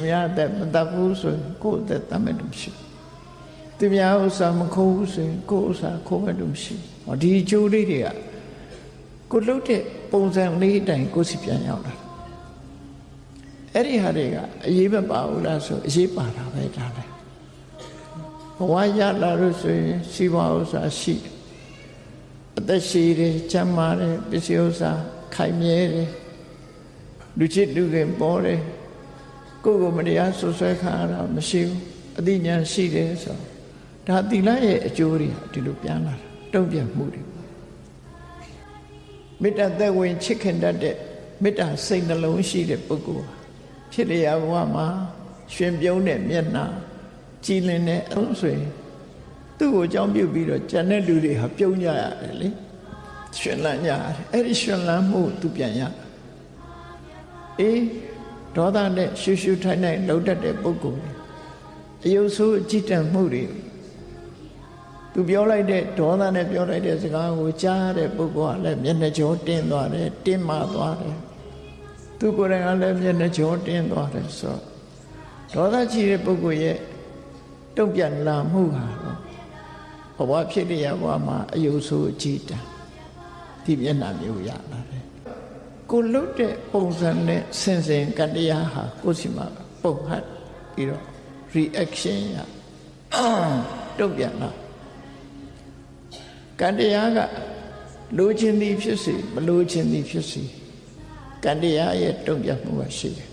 များအသက်မတတ်ဘူးဆိုရင်ကိုယ့်အသက်တတ်မဲ့လို့မရှိသူများဥစ္စာမခိုးဘူးဆိုရင်ကိုယ့်ဥစ္စာခိုးမဲ့လို့မရှိဟောဒီအကျိုးလေးတွေကကိုလှုပ်တဲ့ပုံစံလေးအတိုင်းကိုယ်စီပြန်ရောက်လာအဲ့ဒီဟာတွေကအရေးမပါဘူးလားဆိုအရေးပါတာပဲဒါလည်းဘဝရလာလို့ဆိုရင်စီးပွားဥစ္စာရှိအသက်ရှိတယ်ချမ်းသာတယ်ပစ္စည်းဥစ္စာခိုင်မြဲတယ်လူချစ်လူခင်ပေါ်တယ်ကိုယ်ကိုမတရားဆွဆွဲခံရတာမရှိဘူးအသိဉာဏ်ရှိတယ်ဆိုဒါသီလရဲ့အကျိုးတွေဒီလိုပြန်လာတာတုံ့ပြန်မှုတွေမေတ္တာသက်ဝင်ချစ်ခင်တတ်တဲ့မေတ္တာစိတ်နှလုံးရှိတဲ့ပုဂ္ဂိုလ်ဖြစ်လျာဘဝမှာရှင်ပြုံးတဲ့မျက်နှာကြည်လင်တဲ့အုံးဆိုရင်သူ့ကိုအကြောင်းပြုပြီးတော့ကျန်တဲ့လူတွေဟာပြုံးကြရတယ်လေရှင်လန်းကြရတယ်အဲ့ဒီရှင်လန်းမှုသူပြန်ရအေးဒေါသနဲ့ရှူရှူထိုင်ထိုင်လှုပ်တတ်တဲ့ပုဂ္ဂိုလ်အယုတ်ဆိုးအကြည်တံမှုတွေသူပြောလိုက်တဲ့ဒေါသနဲ့ပြောလိုက်တဲ့စကားကိုကြားတဲ့ပုဂ္ဂိုလ်ကလည်းမျက်နှာကြောတင်းသွားတယ်တင်းမာသွားတယ်သူကိုယ်တိုင်ကလည်းမျက်နှာကြောတင်းသွားတယ်ဆိုဒေါသကြီးတဲ့ပုဂ္ဂိုလ်ရဲ့တုံ့ပြန်လာမှုဟာဘဝဖြစ်တဲ့ဘဝမှာအယုတ်ဆိုးအကြည်တံဒီမျက်နှာမျိုးရလာတယ်ကိုလှုပ်တဲ့ပုံစံနဲ့ဆင်ဆင်ကတရားဟာကိုယ်စီမှာပုံဟတ်ပြီးတော့ reaction ရတုံ့ပြန်လာကံတရားကလိုချင်သည်ဖြစ်စေမလိုချင်သည်ဖြစ်စေကံတရားရဲ့တုံ့ပြန်မှုကရှိတယ်